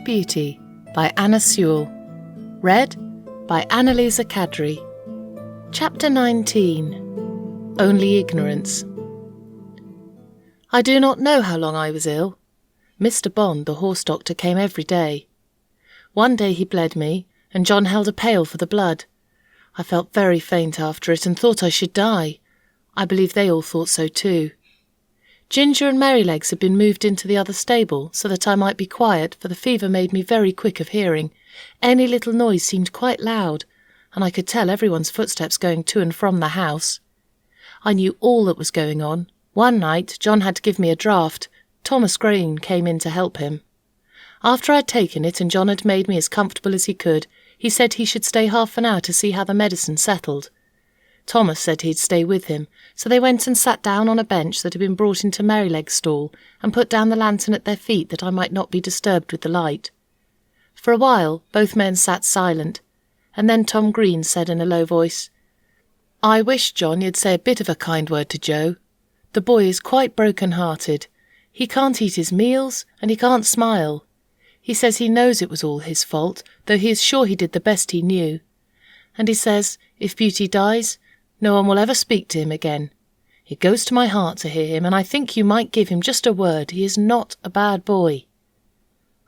Beauty by Anna Sewell. Read by Anne-Lise Kadri. Chapter 19. Only Ignorance. I do not know how long I was ill. Mr. Bond, the horse doctor, came every day. One day he bled me, and John held a pail for the blood. I felt very faint after it and thought I should die. I believe they all thought so too. Ginger and Merrylegs had been moved into the other stable so that I might be quiet, for the fever made me very quick of hearing. Any little noise seemed quite loud, and I could tell everyone's footsteps going to and from the house. I knew all that was going on. One night John had to give me a draught. Thomas Green came in to help him. After I had taken it and John had made me as comfortable as he could, he said he should stay half an hour to see how the medicine settled. Thomas said he'd stay with him, so they went and sat down on a bench that had been brought into Merryleg's stall and put down the lantern at their feet that I might not be disturbed with the light. For a while both men sat silent, and then Tom Green said in a low voice, "I wish, John, you'd say a bit of a kind word to Joe. The boy is quite broken-hearted. He can't eat his meals, and he can't smile. He says he knows it was all his fault, though he is sure he did the best he knew. And he says, if Beauty dies, no one will ever speak to him again. It goes to my heart to hear him, and I think you might give him just a word. He is not a bad boy."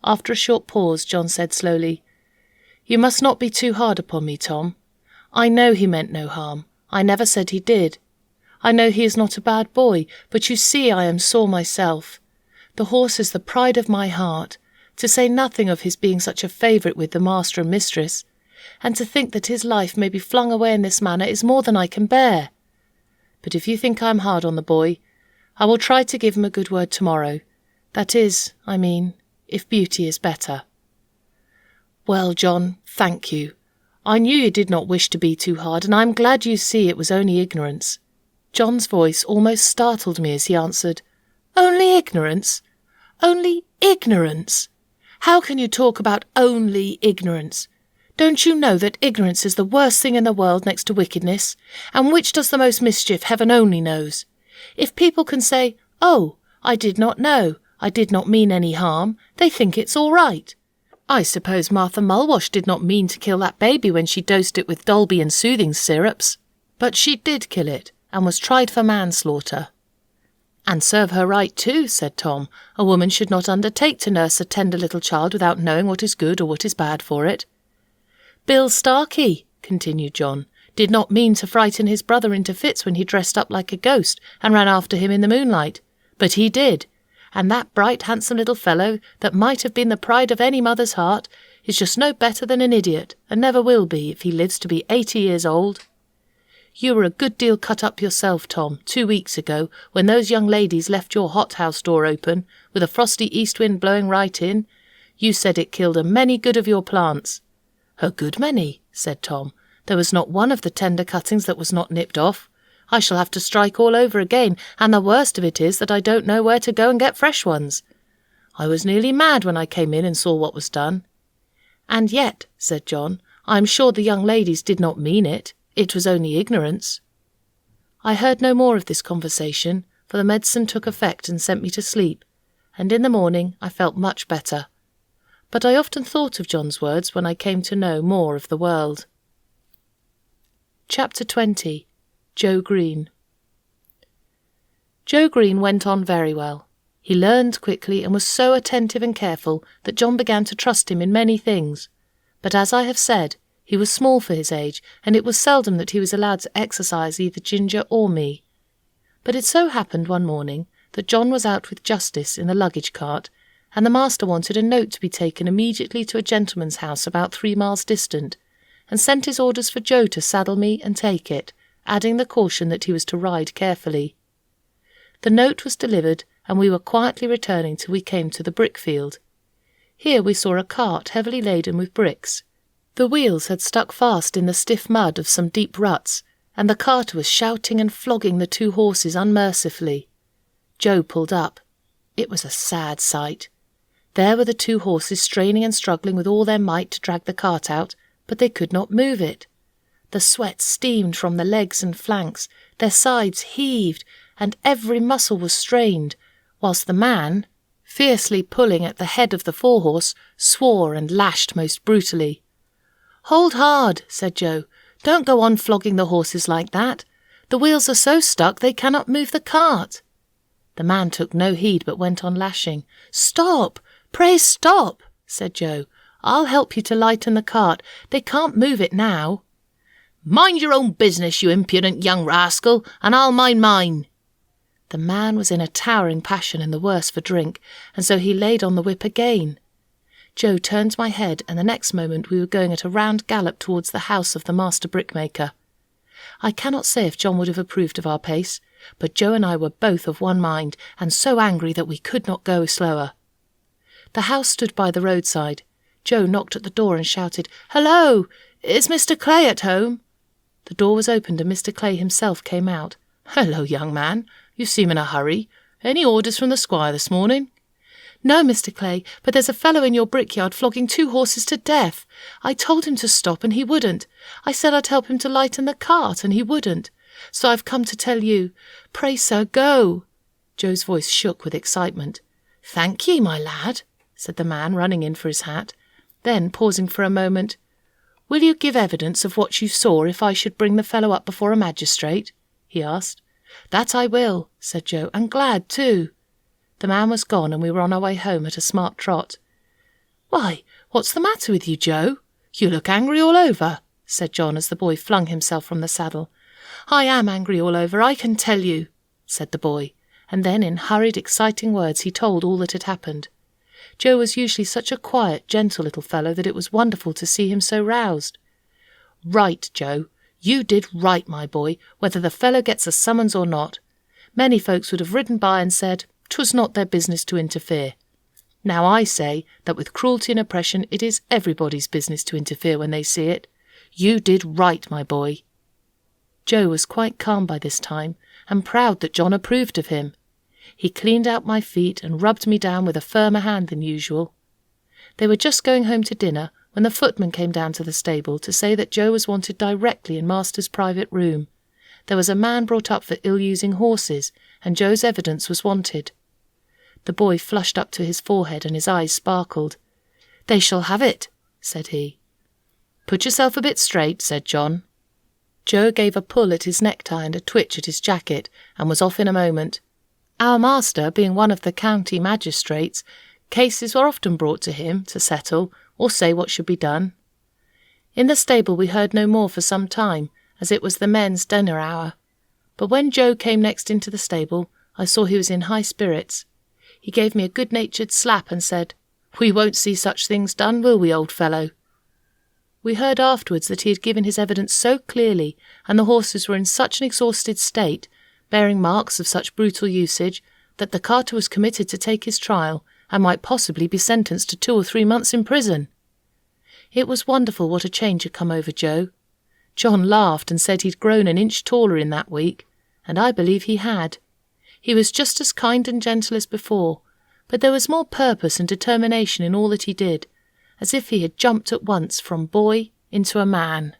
After a short pause, John said slowly, "You must not be too hard upon me, Tom. I know he meant no harm. I never said he did. I know he is not a bad boy, but you see I am sore myself. The horse is the pride of my heart, to say nothing of his being such a favourite with the master and mistress, and to think that his life may be flung away in this manner is more than I can bear. But if you think I am hard on the boy, I will try to give him a good word tomorrow. That is, I mean, if Beauty is better." "Well, John, thank you. I knew you did not wish to be too hard, and I am glad you see it was only ignorance." John's voice almost startled me as he answered, "Only ignorance? Only ignorance? How can you talk about only ignorance? Don't you know that ignorance is the worst thing in the world next to wickedness, and which does the most mischief heaven only knows? If people can say, 'Oh, I did not know, I did not mean any harm,' they think it's all right. I suppose Martha Mulwash did not mean to kill that baby when she dosed it with Dolby and soothing syrups, but she did kill it, and was tried for manslaughter." "And serve her right too," said Tom. "A woman should not undertake to nurse a tender little child without knowing what is good or what is bad for it." "Bill Starkey," continued John, "did not mean to frighten his brother into fits when he dressed up like a ghost and ran after him in the moonlight, but he did, and that bright, handsome little fellow that might have been the pride of any mother's heart is just no better than an idiot, and never will be if he lives to be 80 years old. You were a good deal cut up yourself, Tom, 2 weeks ago, when those young ladies left your hothouse door open, with a frosty east wind blowing right in. You said it killed a many good of your plants." "A good many," said Tom. "There was not one of the tender cuttings that was not nipped off. I shall have to strike all over again, and the worst of it is that I don't know where to go and get fresh ones. I was nearly mad when I came in and saw what was done." "And yet," said John, "I am sure the young ladies did not mean it. It was only ignorance." I heard no more of this conversation, for the medicine took effect and sent me to sleep, and in the morning I felt much better. But I often thought of John's words when I came to know more of the world. Chapter 20. Joe Green. Joe Green went on very well. He learned quickly and was so attentive and careful that John began to trust him in many things. But as I have said, he was small for his age, and it was seldom that he was allowed to exercise either Ginger or me. But it so happened one morning that John was out with Justice in the luggage cart, and the master wanted a note to be taken immediately to a gentleman's house about 3 miles distant, and sent his orders for Joe to saddle me and take it, adding the caution that he was to ride carefully. The note was delivered, and we were quietly returning till we came to the brickfield. Here we saw a cart heavily laden with bricks. The wheels had stuck fast in the stiff mud of some deep ruts, and the carter was shouting and flogging the 2 horses unmercifully. Joe pulled up. It was a sad sight. There were the 2 horses straining and struggling with all their might to drag the cart out, but they could not move it. The sweat steamed from the legs and flanks, their sides heaved, and every muscle was strained, whilst the man, fiercely pulling at the head of the forehorse, swore and lashed most brutally. "Hold hard," said Joe. "Don't go on flogging the horses like that. The wheels are so stuck they cannot move the cart." The man took no heed but went on lashing. "Stop! Pray stop!" said Joe. "I'll help you to lighten the cart. They can't move it now." "Mind your own business, you impudent young rascal, and I'll mind mine." The man was in a towering passion and the worse for drink, and so he laid on the whip again. Joe turned my head, and the next moment we were going at a round gallop towards the house of the master brickmaker. I cannot say if John would have approved of our pace, but Joe and I were both of one mind, and so angry that we could not go slower. The house stood by the roadside. Joe knocked at the door and shouted, "Hello! Is Mr. Clay at home?" The door was opened and Mr. Clay himself came out. "Hello, young man. You seem in a hurry. Any orders from the squire this morning?" "No, Mr. Clay, but there's a fellow in your brickyard flogging 2 horses to death. I told him to stop and he wouldn't. I said I'd help him to lighten the cart and he wouldn't. So I've come to tell you. Pray, sir, go." Joe's voice shook with excitement. "Thank ye, my lad," said the man, running in for his hat. Then, pausing for a moment, "Will you give evidence of what you saw if I should bring the fellow up before a magistrate?" he asked. "That I will," said Joe, "and glad too." The man was gone, and we were on our way home at a smart trot. "Why, what's the matter with you, Joe? You look angry all over," said John as the boy flung himself from the saddle. "I am angry all over, I can tell you," said the boy, and then in hurried, exciting words he told all that had happened. Joe was usually such a quiet, gentle little fellow that it was wonderful to see him so roused. "Right, Joe. You did right, my boy, whether the fellow gets a summons or not. Many folks would have ridden by and said 'twas not their business to interfere. Now I say that with cruelty and oppression it is everybody's business to interfere when they see it. You did right, my boy." Joe was quite calm by this time, and proud that John approved of him. He cleaned out my feet and rubbed me down with a firmer hand than usual. They were just going home to dinner when the footman came down to the stable to say that Joe was wanted directly in master's private room. There was a man brought up for ill-using horses, and Joe's evidence was wanted. The boy flushed up to his forehead and his eyes sparkled. "They shall have it," said he. "Put yourself a bit straight," said John. Joe gave a pull at his necktie and a twitch at his jacket, and was off in a moment. Our master, being one of the county magistrates, cases were often brought to him to settle or say what should be done. In the stable we heard no more for some time, as it was the men's dinner hour. But when Joe came next into the stable, I saw he was in high spirits. He gave me a good-natured slap and said, "We won't see such things done, will we, old fellow?" We heard afterwards that he had given his evidence so clearly, and the horses were in such an exhausted state, bearing marks of such brutal usage, that the carter was committed to take his trial, and might possibly be sentenced to 2 or 3 months in prison. It was wonderful what a change had come over Joe. John laughed and said he'd grown an inch taller in that week, and I believe he had. He was just as kind and gentle as before, but there was more purpose and determination in all that he did, as if he had jumped at once from boy into a man.